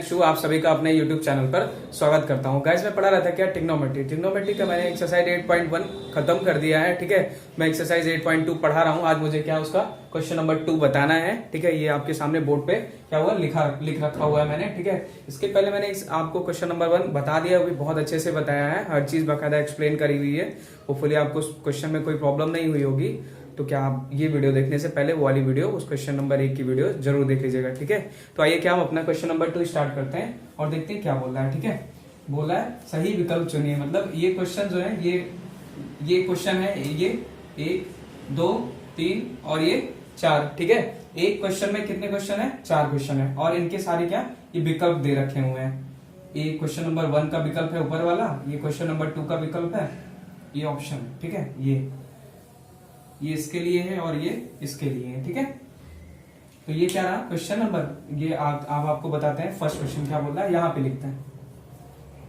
शू आप सभी का अपने YouTube चैनल पर स्वागत करता हूं। गाइस मैं पढ़ा रहा था क्या ट्रिग्नोमेट्री का मैंने एक्सरसाइज 8.1 खत्म कर दिया है। ठीक है, मैं एक्सरसाइज 8.2 पढ़ा रहा हूं। आज मुझे क्या उसका क्वेश्चन नंबर 2 बताना है। ठीक है, ये आपके सामने बोर्ड पे क्या हुआ लिख रखा हुआ है मैंने। ठीक है, इसके पहले मैंने आपको क्वेश्चन नंबर 1 बता दिया, वो भी बहुत अच्छे से बताया है, हर चीज बाकायदा एक्सप्लेन करी हुई है। होपफुली आपको क्वेश्चन में कोई प्रॉब्लम नहीं हुई होगी। तो क्या आप ये वीडियो देखने से पहले वो वाली वीडियो, उस क्वेश्चन नंबर 1 की वीडियो जरूर देख लीजिएगा। ठीक है, तो आइए क्या हम अपना क्वेश्चन नंबर 2 स्टार्ट करते हैं और देखते हैं क्या बोल रहा है। ठीक है, बोला है सही विकल्प चुनिए। मतलब ये क्वेश्चन जो है ये क्वेश्चन है, ये 1 2 3 और ये 4। ठीक है, एक क्वेश्चन में कितने क्वेश्चन है? 4 क्वेश्चन है और इनके सारे क्या ये विकल्प दे रखे हुए हैं। ये क्वेश्चन नंबर 1 का विकल्प है ऊपर वाला, ये क्वेश्चन नंबर 2 का विकल्प है, ये ऑप्शन। ठीक है, ये इसके लिए है और ये इसके लिए है। ठीक है, तो ये क्या रहा क्वेश्चन नंबर। ये आप आपको बताते हैं फर्स्ट क्वेश्चन क्या बोल रहा है, यहां पे लिखते हैं।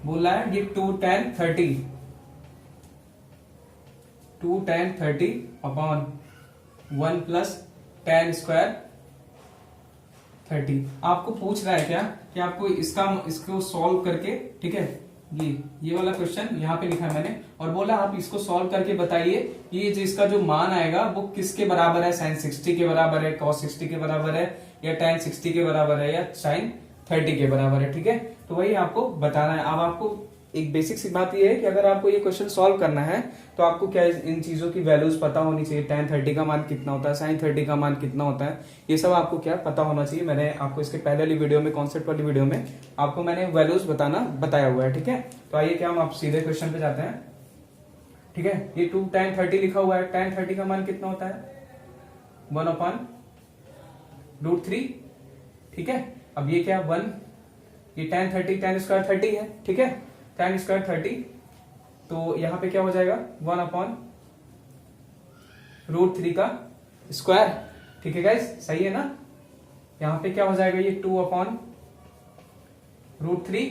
बोल रहा है ये 2 10 30 अपॉन 1 प्लस 10 स्क्वायर 30। आपको पूछ रहा है क्या कि आपको इसको सॉल्व करके, ठीक है, ये वाला क्वेश्चन यहाँ पे लिखा है मैंने, और बोला आप इसको सॉल्व करके बताइए ये जो इसका जो मान आएगा वो किसके बराबर है, sin 60 के बराबर है, cos 60 के बराबर है, या tan 60 के बराबर है, या sin 30 के बराबर है। ठीक है, तो वही आपको बताना है। अब आपको एक बेसिक सी बात ये है कि अगर आपको ये क्वेश्चन सॉल्व करना है तो आपको क्या इन चीजों की वैल्यूज पता होनी चाहिए। tan 30 का मान कितना होता है, sin 30 का मान कितना होता है, ये सब आपको क्या पता होना चाहिए। मैंने आपको इसके पहले वाली वीडियो में, कॉन्सेप्ट वाली वीडियो में आपको मैंने वैल्यूज बताया हुआ है। ठीक है, तो आइए क्या हम आप सीधे क्वेश्चन पे जाते हैं। ठीक है, ये 2 tan 30 लिखा हुआ है, tan 30 का मान कितना होता है 1/√3। ठीक है, अब ये क्या 1, ये tan 30 tan स्क्वायर 30 है। ठीक है, tan स्क्वायर 30, तो यहां पे क्या हो जाएगा 1/√3 का स्क्वायर। ठीक है गाइस, सही है ना। यहां पे क्या हो जाएगा ये 2/√3।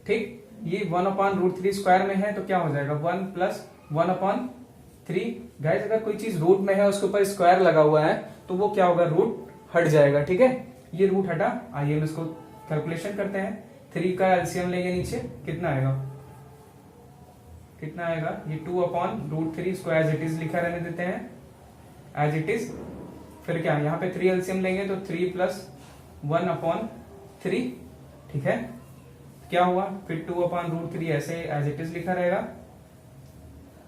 ठीक, ये 1/√3 स्क्वायर में है तो क्या हो जाएगा 1 प्लस 1/3। गाइस अगर कोई चीज रूट में है उसके ऊपर स्क्वायर लगा हुआ है तो वो क्या होगा, रूट हट जाएगा। ठीक है, ये रूट हटा। आइए हम इसको कैलकुलेशन करते हैं। 3 का एलसीएम लेंगे नीचे, कितना आएगा ये 2/√3 इसको एज इट इज लिखा रहने देते हैं, एज इट इज। फिर क्या यहाँ पे 3 एलसीएम लेंगे तो 3 प्लस 1/3। ठीक है, क्या हुआ फिर 2/√3 ऐसे एज इट इज लिखा रहेगा।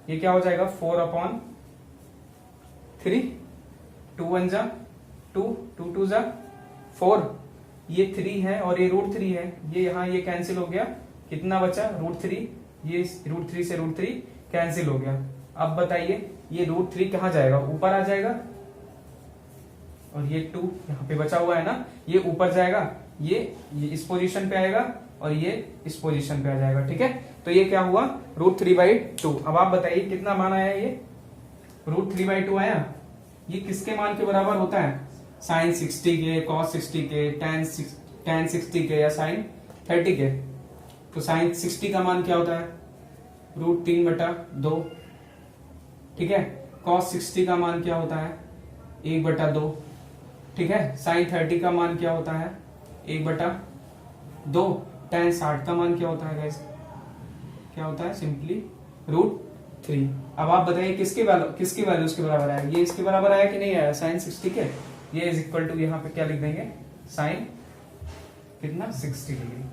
ये क्या हो जाएगा 4/3। 2 1 जा 2, 2 2 जा 4। ये 3 है और ये √3 है, ये यहाँ ये कैंसिल हो गया, कितना बचा √3। ये √3 से √3 कैंसिल हो गया। अब बताइए ये √3 कहाँ जाएगा, ऊपर आ जाएगा, और ये 2 यहाँ पे बचा हुआ है ना, ये ऊपर जाएगा, ये इस पोजीशन पे आएगा और ये इस पोजीशन पे आ जाएगा। ठीक है, तो ये क्या हुआ √3/2। अब आप बताइए कितना मान आया, ये √3/2 आया। ये किसके मान के बराबर होता है, sin 60 के, cos 60 के, tan 60 के, या sin 30 के। तो sin 60 का मान क्या होता है √3/2। ठीक है, cos 60 का मान क्या होता है 1/2। ठीक है, sin 30 का मान क्या होता है 1/2। tan 60 का मान क्या होता है गाइस, क्या होता है सिंपली √3। अब आप बताइए किसकी वैल्यू इसके बराबर आया, ये इसके बराबर आया कि नहीं आया sin 60 के। ये इज इक्वल टू यहाँ पे क्या लिख देंगे sin कितना 60 डिग्री।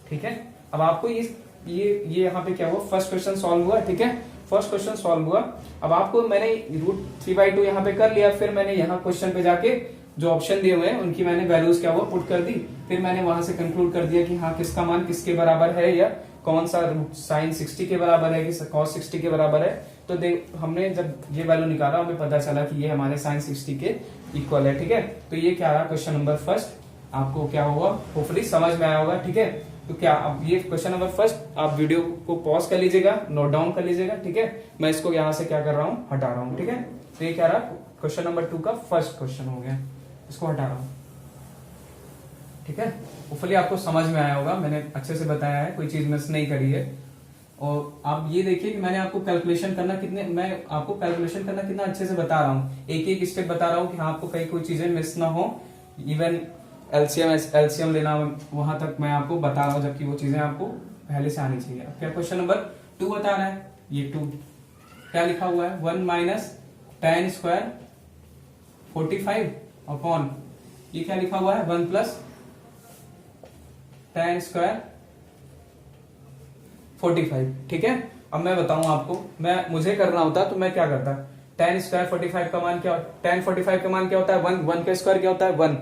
ठीक है, अब आपको ये यहाँ पे क्या हुआ, फर्स्ट क्वेश्चन सॉल्व हुआ। ठीक है, फर्स्ट क्वेश्चन सॉल्व हुआ। अब आपको मैंने √3/2 यहाँ पे कर लिया, फिर मैंने यहाँ क्वेश्चन पे जाके जो ऑप्शन दिए हुए हैं उनकी मैंने वैल्यूज क्या हुआ पुट कर दी। फिर मैंने वहां से कंक्लूड कर दिया कि हाँ किसका मान किसके बराबर है, या कौन सा sin 60 के बराबर है कि cos 60 के बराबर है। तो हमने जब ये वैल्यू निकाला हमें पता चला कि ये हमारे sin 60 के इक्वल है। ठीक है, तो ये क्या रहा क्वेश्चन नंबर फर्स्ट। आपको क्या हुआ, होपफुली समझ में आया होगा। ठीक है, तो क्या अब ये क्वेश्चन नंबर फर्स्ट आप वीडियो को पॉज कर लीजिएगा, नोट डाउन कर लीजिएगा। ठीक है, मैं इसको यहाँ से क्या कर रहा हूँ, हटा रहा हूँ। ठीक है, तो ये क्या रहा क्वेश्चन नंबर 2 का फर्स्ट क्वेश्चन हो गया, इसको हटा रहा हूँ। ठीक है, होपफुली आपको समझ में आया होगा, मैंने अच्छे से बताया है, कोई चीज मिस नहीं करी है। और आप ये देखिए कि मैं आपको कैलकुलेशन करना कितना अच्छे से बता रहा हूँ, एक एक स्टेप बता रहा हूँ कि हाँ आपको कहीं कोई चीजें मिस ना हो। इवन एलसीएम लेना वहां तक मैं आपको बता रहा हूँ, जबकि वो चीजें आपको पहले से आनी चाहिए। अब क्या क्वेश्चन नंबर 2 बता रहा है, ये 2 क्या लिखा हुआ है, 1 माइनस tan स्क्वायर 45 अपॉन ये क्या लिखा हुआ है 1 प्लस tan स्क्वायर 45। ठीक है, अब मैं बताऊं आपको, मुझे करना होता तो मैं क्या करता, tan स्क्वायर 45 का मान क्या, tan 45 का मान क्या होता है 1, 1 का स्क्वायर क्या होता है 1,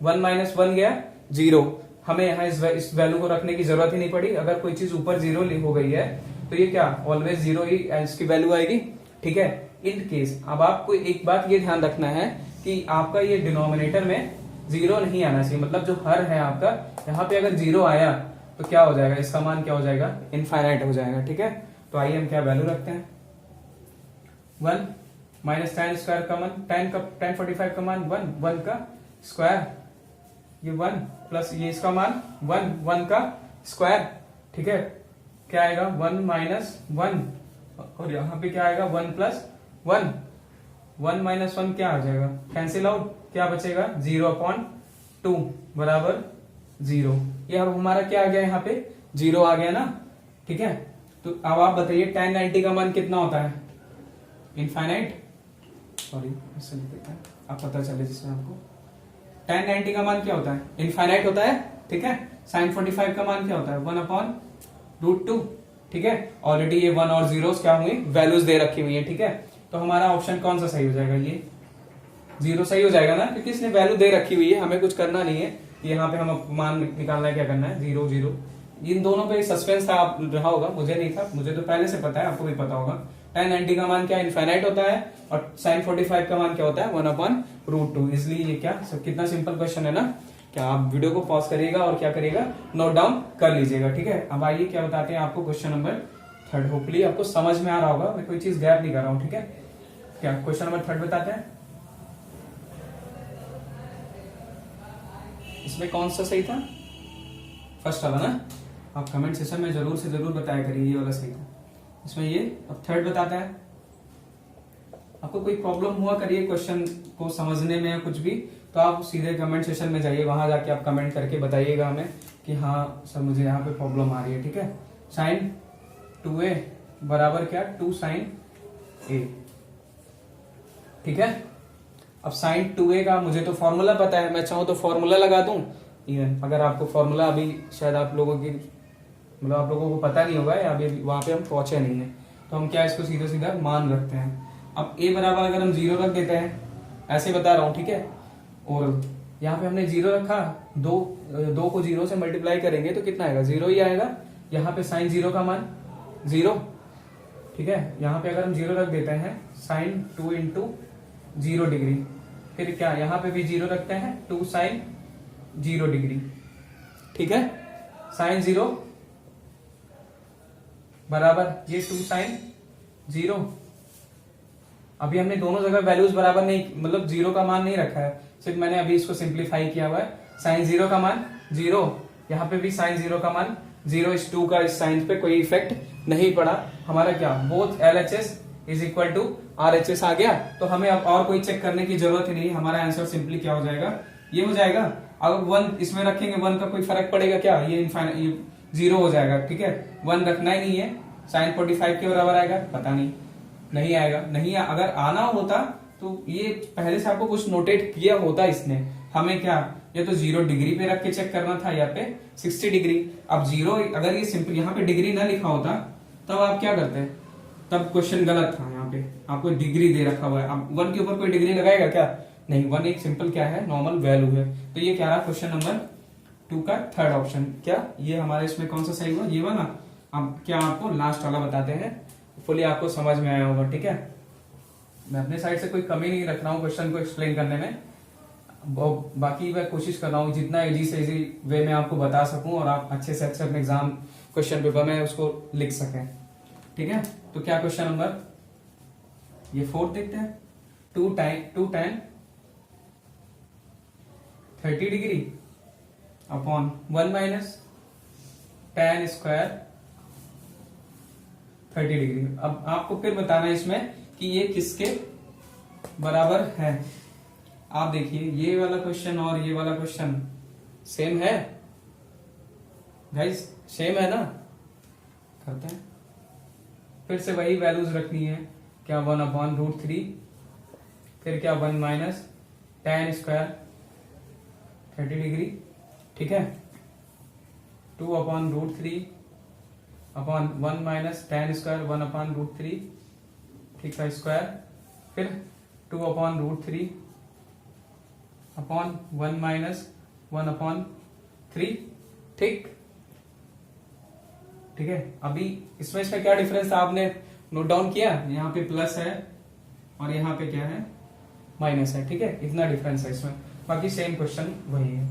1 माइनस 1 गया 0। हमें यहाँ इस वैल्यू को रखने की जरूरत ही नहीं पड़ी, अगर कोई चीज ऊपर 0 हो गई है तो ये क्या ऑलवेज 0 ही इसकी वैल्यू आएगी। ठीक है, इन केस अब आपको एक बात ये ध्यान रखना है कि आपका ये डिनोमिनेटर में 0 नहीं आना चाहिए, मतलब जो हर है आपका यहाँ पे अगर 0 आया तो क्या हो जाएगा, इसका मान क्या हो जाएगा, इनफाइनाइट हो जाएगा। ठीक है, तो आइए हम क्या वैल्यू रखते हैं, 1 माइनस tan स्क्वायर का मान, tan 45 का मान 1 का स्क्वायर ये 1 प्लस ये इसका मान 1 का स्क्वायर। ठीक है, क्या आएगा 1 माइनस 1 और यहाँ पे क्या आएगा 1 प्लस 1, 1 माइनस 1 क्या आ जाएगा, कैंसिल आउट, क्या बचेगा 0/2 बराबर 0। ये अब हमारा क्या आ गया, यहाँ पे 0 आ गया ना। ठीक है, तो अब आप बताइए tan 90 का मान कितना होता है, इनफाइनाइट, सॉरी इससे लिख देते हैं आप पता चले जिसमें आपको, tan 90 का मान क्या होता है, इनफाइनाइट होता है। ठीक है, sin 45 का मान क्या होता है 1/√2। ठीक है, ऑलरेडी ये 1 और 0 क्या हुई, वैल्यूज दे रखी हुई है। ठीक है, तो हमारा ऑप्शन कौन सा सही हो जाएगा, ये 0 सही हो जाएगा ना, क्योंकि इसने वैल्यू दे रखी हुई है, हमें कुछ करना नहीं है, यहाँ पे हम मान निकालना है, क्या करना है 0 0। इन दोनों पे सस्पेंस था, आप रहा होगा, मुझे नहीं था, मुझे तो पहले से पता है, आपको भी पता होगा। tan 90 का मान क्या इनफाइनाइट होता है और sin 45 का मान क्या होता है 1/√2। इसलिए ये क्या कितना सिंपल क्वेश्चन है ना, क्या आप वीडियो को पॉज करिएगा और क्या करिएगा, नोट डाउन कर लीजिएगा। ठीक है, अब आइए क्या बताते हैं आपको क्वेश्चन नंबर 3। होपफुली आपको समझ में आ रहा होगा, मैं कोई चीज गैप नहीं कर रहा हूँ। ठीक है, क्या क्वेश्चन नंबर 3 बताते हैं, इसमें कौन सा सही था, फर्स्ट वाला ना, आप कमेंट सेशन में जरूर से जरूर बताया करिए ये वाला सही था। इसमें ये अब 3 बताता है, आपको कोई प्रॉब्लम हुआ करिए क्वेश्चन को समझने में या कुछ भी, तो आप सीधे कमेंट सेशन में जाइए, वहां जाके आप कमेंट करके बताइएगा हमें कि हाँ सर मुझे यहाँ पे प्रॉब्लम आ रही है। ठीक है, sin 2a बराबर क्या 2 sin a। ठीक है, अब sin 2a का मुझे तो फॉर्मूला पता है, मैं चाहूँ तो फॉर्मूला लगा दूं, इवन अगर आपको फॉर्मूला अभी शायद आप लोगों की मतलब आप लोगों को पता नहीं होगा या अभी वहां पे हम पहुंचे नहीं है, तो हम क्या इसको सीधा सीधा मान रखते हैं। अब a बराबर अगर हम 0 रख देते हैं, ऐसे बता रहा हूं। ठीक है, और यहाँ पे हमने 0 रखा, 2 को 0 से मल्टीप्लाई करेंगे तो कितना आएगा 0 ही आएगा। यहाँ पे sin 0 का मान 0। ठीक है, यहाँ पे अगर हम 0 रख देते हैं sin 2 × 0 डिग्री, फिर क्या यहाँ पे भी 0 रखते हैं 2 sin 0 डिग्री। ठीक है, sin 0 बराबर ये 2 sin 0। अभी हमने दोनों जगह वैल्यूज बराबर नहीं, मतलब 0 का मान नहीं रखा है, सिर्फ मैंने अभी इसको सिंप्लीफाई किया हुआ है। sin 0 का मान 0, यहाँ पे भी sin 0 का मान 0, इस 2 का इस साइन पे कोई इफेक्ट नहीं पड़ा। हमारा क्या both LHS is equal to RHS आ गया, तो हमें अब और कोई चेक करने की जरूरत ही नहीं, हमारा आंसर सिंपली क्या हो जाएगा, ये हो जाएगा। अगर 1 इसमें रखेंगे 1 का कोई फर्क पड़ेगा क्या, ये 0 हो जाएगा। ठीक है, 1 रखना ही नहीं है, sin 45 के बराबर आएगा, पता नहीं आएगा, नहीं अगर आना होता तो ये पहले से आपको कुछ नोटेट किया होता इसने, हमें क्या ये तो 0 डिग्री पे रख के चेक करना था, या पे 60 डिग्री। अब 0 अगर ये सिंपल यहाँ पे डिग्री ना लिखा होता तब आप क्या करते हैं, तब क्वेश्चन गलत था, यहाँ पे आपको डिग्री दे रखा हुआ है। अब 1 के ऊपर कोई डिग्री लगाएगा क्या, नहीं, 1 एक सिंपल क्या है नॉर्मल वैल्यू है। तो ये क्या रहा क्वेश्चन नंबर 2 का 3rd ऑप्शन, क्या ये हमारे इसमें कौन सा सही हुआ, ये वाला। अब क्या आपको लास्ट वाला बताते हैं, फुली आपको समझ में आया होगा। ठीक है, मैं अपने साइड से कोई कमी नहीं रख रहा हूँ क्वेश्चन को एक्सप्लेन करने में, बाकी मैं कोशिश कर रहा हूँ जितना इजी से इजी वे में आपको बता सकूं और आप अच्छे से अच्छे अपने एग्जाम क्वेश्चन पेपर में उसको लिख सकें। ठीक है, तो क्या क्वेश्चन नंबर ये 4 देखते हैं, 2 tan 30 degree upon 1 minus tan square 30 degree. अब आपको फिर बताना है इसमें कि ये किसके बराबर है। आप देखिए ये वाला क्वेश्चन और ये वाला क्वेश्चन सेम है गाइस, सेम है ना, करते हैं। फिर से वही वैल्यूज रखनी है, क्या 1/√3, फिर क्या 1 माइनस tan स्क्वायर 30 डिग्री, ठीक है, 2/√3 अपॉन 1 माइनस tan स्क्वायर 1/√3, ठीक है, स्क्वायर, फिर 2/√3 अपॉन 1 माइनस 1/3, ठीक ठीक है। अभी इसमें क्या डिफरेंस था आपने नोट डाउन किया, यहाँ पे प्लस है और यहाँ पे क्या है, माइनस है, ठीक है, इतना डिफरेंस है इसमें, बाकी सेम क्वेश्चन वही है।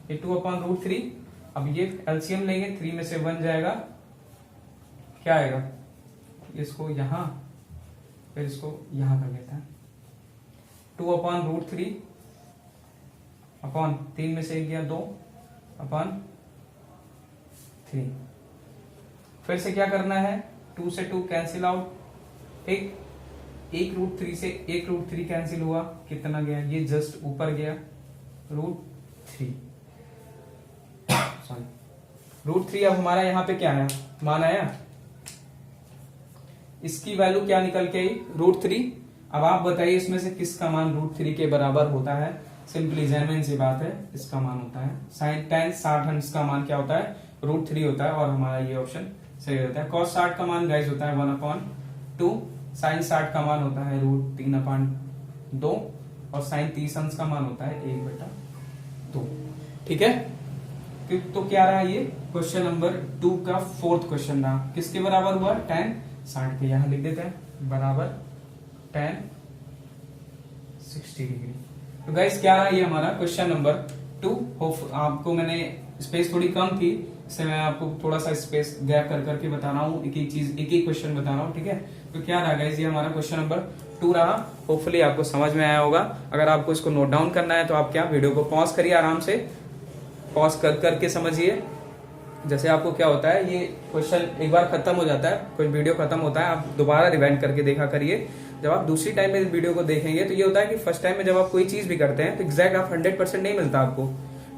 ये 2/√3, अब ये एलसीएम लेंगे, 3 में से 1 जाएगा, क्या आएगा, इसको यहां फिर इसको यहां कर लेते हैं, 2/√3 अपॉन 3 में से 1 गया 2/3, फिर से क्या करना है, 2 से 2 कैंसिल आउट, ठीक, 1√3 से 1√3 कैंसिल हुआ, कितना गया, ये जस्ट ऊपर गया √3, सॉरी √3। अब हमारा यहाँ पे क्या है, मान आया, इसकी वैल्यू क्या निकल के आई, √3। अब आप बताइए इसमें से किसका मान √3 के बराबर होता है, सिंपली जेन्युइन सी बात है, इसका मान होता है sin tan 60 का मान क्या होता है, √3 होता है, और हमारा ये ऑप्शन सही होता है। cos 60 का मान गाइस होता है 1/2, sin 60 का मान होता है √3/2, और sin 30 अंश का मान होता है 1/2, ठीक है। तो क्या रहा ये क्वेश्चन नंबर 2 का 4th क्वेश्चन रहा, किसके बराबर हुआ, tan 60 के, यहां लिख देते हैं, बराबर tan 60 डिग्री। तो गाइस क्या रहा ये हमारा क्वेश्चन नंबर 2। होप आपको मैंने स्पेस थोड़ी कम थी, इससे मैं आपको थोड़ा सा स्पेस गैप कर करके बता रहा हूँ, एक एक चीज एक एक क्वेश्चन बता रहा हूँ, ठीक है। तो क्या रहा गाइस, ये हमारा क्वेश्चन नंबर 2 रहा। होपफुली आपको समझ में आया होगा। अगर आपको इसको नोट डाउन करना है तो आप क्या वीडियो को पॉज करिए, आराम से पॉज कर करके समझिए। जैसे आपको क्या होता है, ये क्वेश्चन एक बार खत्म हो जाता है, कोई वीडियो खत्म होता है, आप दोबारा रिवाइंड करके देखा करिए। जब आप दूसरी टाइम में इस वीडियो को देखेंगे तो ये होता है कि फर्स्ट टाइम में जब आप कोई चीज भी करते हैं तो एग्जैक्ट आप 100% नहीं मिलता आपको,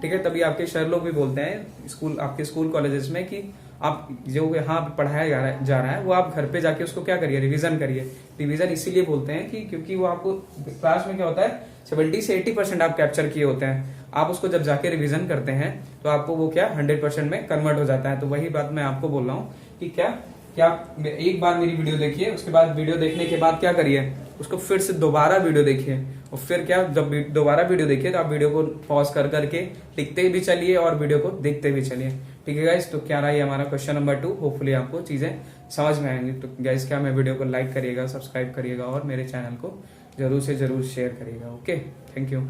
ठीक है। तभी आपके सर लोग भी बोलते हैं स्कूल, आपके स्कूल कॉलेजेस में कि आप जो यहाँ पढ़ाया जा रहा है वो आप घर पे जाके उसको क्या करिए, रिवीजन करिए। रिवीजन इसीलिए बोलते हैं कि क्योंकि वो आपको क्लास में क्या होता है 70 से 80% आप कैप्चर किए होते हैं, आप उसको जब जाके रिवीजन करते हैं तो आपको वो क्या 100% में कन्वर्ट हो जाता है। तो वही बात मैं आपको बोल रहा हूँ कि क्या एक बार मेरी वीडियो देखिए, उसके बाद वीडियो देखने के बाद क्या करिए, उसको फिर से दोबारा वीडियो देखिए, और फिर क्या जब दोबारा वीडियो देखिए तो आप वीडियो को पॉज कर करके लिखते भी चलिए और वीडियो को देखते भी चलिए, ठीक है गाइस। तो क्या रहा ये हमारा क्वेश्चन नंबर 2। होपफुली आपको चीजें समझ में आएंगी। तो गाइस क्या मैं वीडियो को लाइक करिएगा, सब्सक्राइब करिएगा और मेरे चैनल को जरूर से जरूर शेयर करिएगा। Okay, thank you.